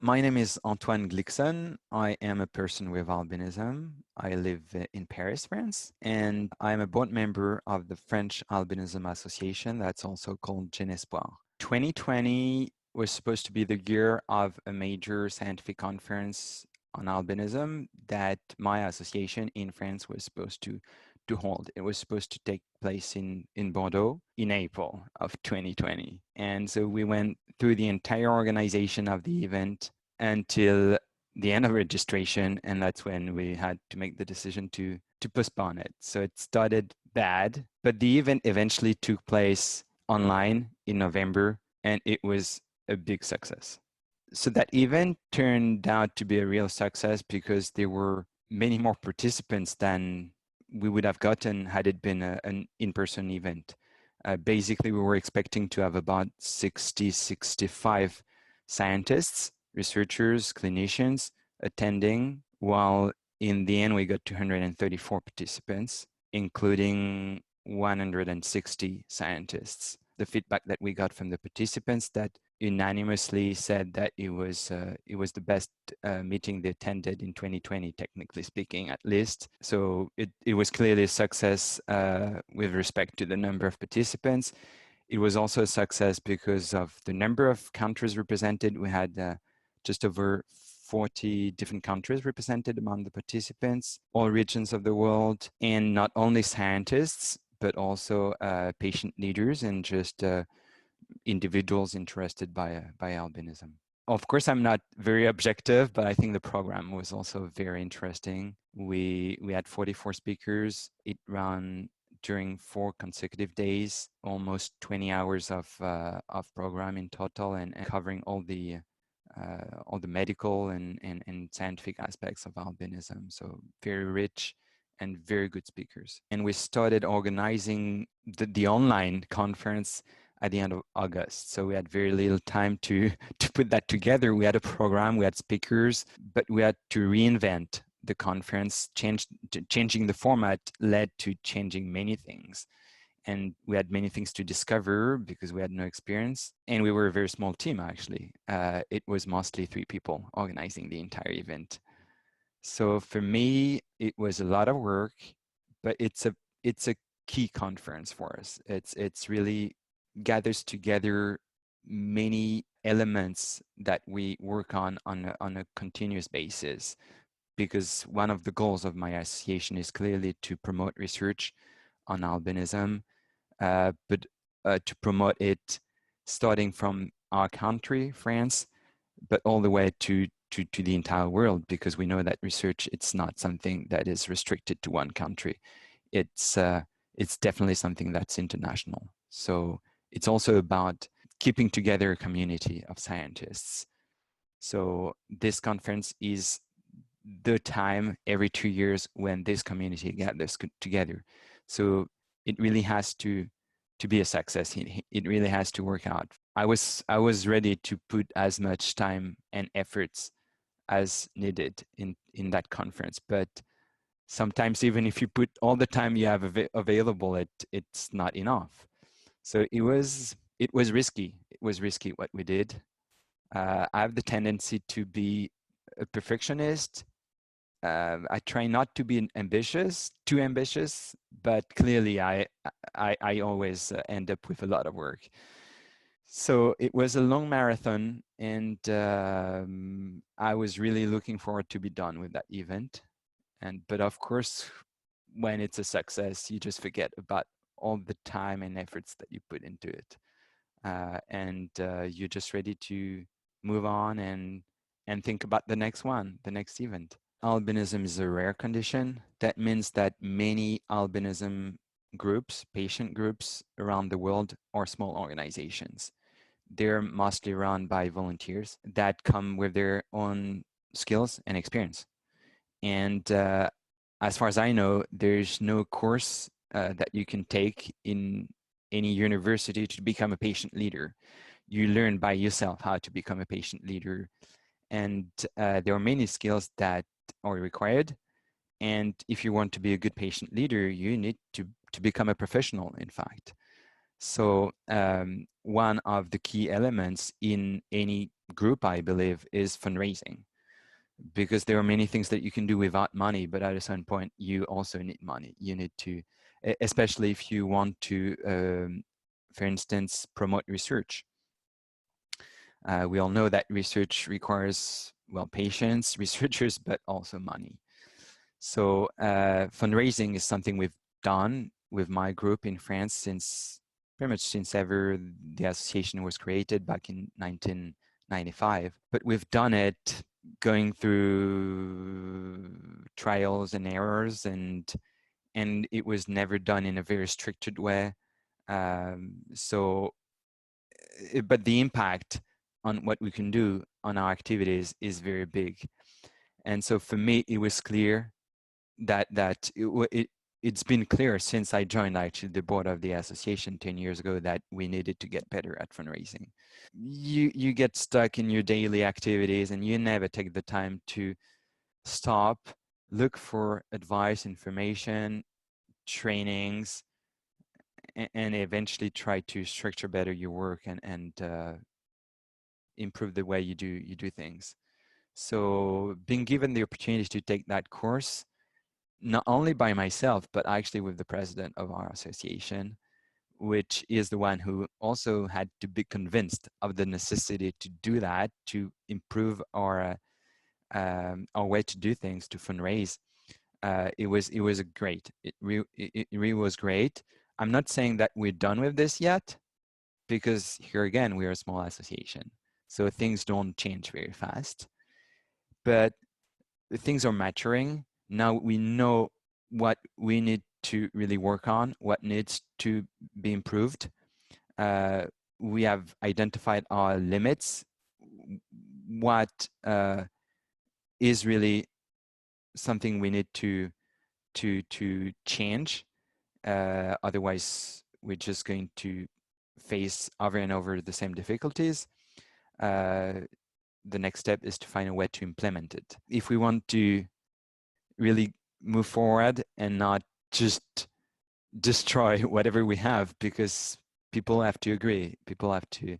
My name is Antoine Glixon. I am a person with albinism. I live in Paris, France, and I'm a board member of the French Albinism Association that's also called Genespoir. 2020 was supposed to be the year of a major scientific conference on albinism that my association in France was supposed to hold. It was supposed to take place in Bordeaux in April of 2020. And so we went through the entire organization of the event until the end of registration, and that's when we had to make the decision to postpone it. So it started bad, but the event eventually took place online in November, and it was a big success. So that event turned out to be a real success because there were many more participants than we would have gotten had it been an in-person event. Basically, we were expecting to have about 60, 65 scientists, researchers, clinicians attending, while in the end we got 234 participants, including 160 scientists. The feedback that we got from the participants that unanimously said that it was the best meeting they attended in 2020, technically speaking, at least. So it was clearly a success with respect to the number of participants. It was also a success because of the number of countries represented. We had just over 40 different countries represented among the participants, all regions of the world, and not only scientists, but also patient leaders and just individuals interested by albinism. Of course, I'm not very objective, but I think the program was also very interesting. We had 44 speakers. It ran during 4 consecutive days, almost 20 hours of program in total, and covering all the medical and scientific aspects of albinism. So very rich and very good speakers. And we started organizing the online conference at the end of August. So we had very little time to put that together. We had a program, we had speakers, but we had to reinvent the conference. Changing the format led to changing many things. And we had many things to discover because we had no experience. And we were a very small team, actually. It was mostly 3 people organizing the entire event. So for me, it was a lot of work, but it's a key conference for us. It's really gathers together many elements that we work on a continuous basis, because one of the goals of my association is clearly to promote research on albinism, but to promote it starting from our country, France, but all the way to the entire world, because we know that research, it's not something that is restricted to one country. It's definitely something that's international. So it's also about keeping together a community of scientists. So this conference is the time every 2 years when this community gathers together. So it really has to be a success. It really has to work out. I was ready to put as much time and efforts as needed in that conference, but sometimes even if you put all the time you have available, it's not enough. So it was risky. It was risky what we did. I have the tendency to be a perfectionist. I try not to be too ambitious, but clearly I always end up with a lot of work. So it was a long marathon, and I was really looking forward to be done with that event. But of course, when it's a success, you just forget about all the time and efforts that you put into it, and you're just ready to move on and think about the next event. Albinism is a rare condition. That means that many albinism groups, patient groups around the world, are small organizations. They're mostly run by volunteers that come with their own skills and experience. And as far as I know, there's no course that you can take in any university to become a patient leader. You learn by yourself how to become a patient leader. And there are many skills that are required. And if you want to be a good patient leader, you need to become a professional, in fact. So one of the key elements in any group, I believe, is fundraising, because there are many things that you can do without money, but at a certain point, you also need money. You need to, especially if you want to, for instance, promote research. We all know that research requires, well, patience, researchers, but also money. So fundraising is something we've done with my group in France since pretty much since ever the association was created back in 1995. But we've done it going through trials and errors, and it was never done in a very structured way. But the impact on what we can do on our activities is very big. And so for me, it was clear that it's been clear since I joined actually the board of the association 10 years ago that we needed to get better at fundraising. You get stuck in your daily activities and you never take the time to stop, look for advice, information, trainings, and eventually try to structure better your work and improve the way you do things. So being given the opportunity to take that course, not only by myself, but actually with the president of our association, which is the one who also had to be convinced of the necessity to do that, to improve our way to do things, to fundraise. It was a great. It really was great. I'm not saying that we're done with this yet, because here again, we're a small association. So things don't change very fast, but things are maturing. Now we know what we need to really work on, what needs to be improved. We have identified our limits, what is really something we need to change. Otherwise, we're just going to face over and over the same difficulties. The next step is to find a way to implement it. If we want to really move forward and not just destroy whatever we have, because people have to agree, people have to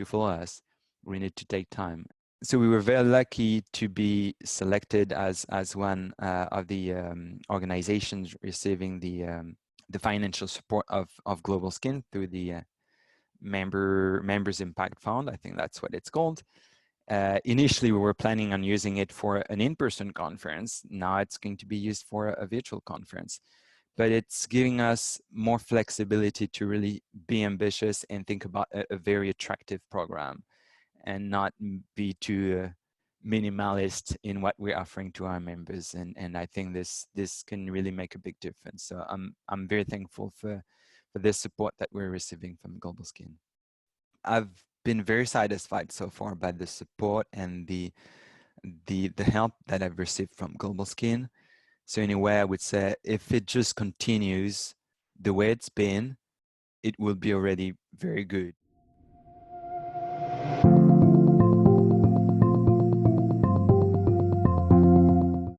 follow us, we need to take time. So we were very lucky to be selected as one of the organizations receiving the financial support of GlobalSkin through the Members Impact Fund. I think that's what it's called. Initially, we were planning on using it for an in-person conference. Now it's going to be used for a virtual conference. But it's giving us more flexibility to really be ambitious and think about a very attractive program, and not be too minimalist in what we're offering to our members. And I think this can really make a big difference. So I'm very thankful for this support that we're receiving from GlobalSkin. I've been very satisfied so far by the support and the help that I've received from GlobalSkin. So in a way, I would say if it just continues the way it's been, it will be already very good.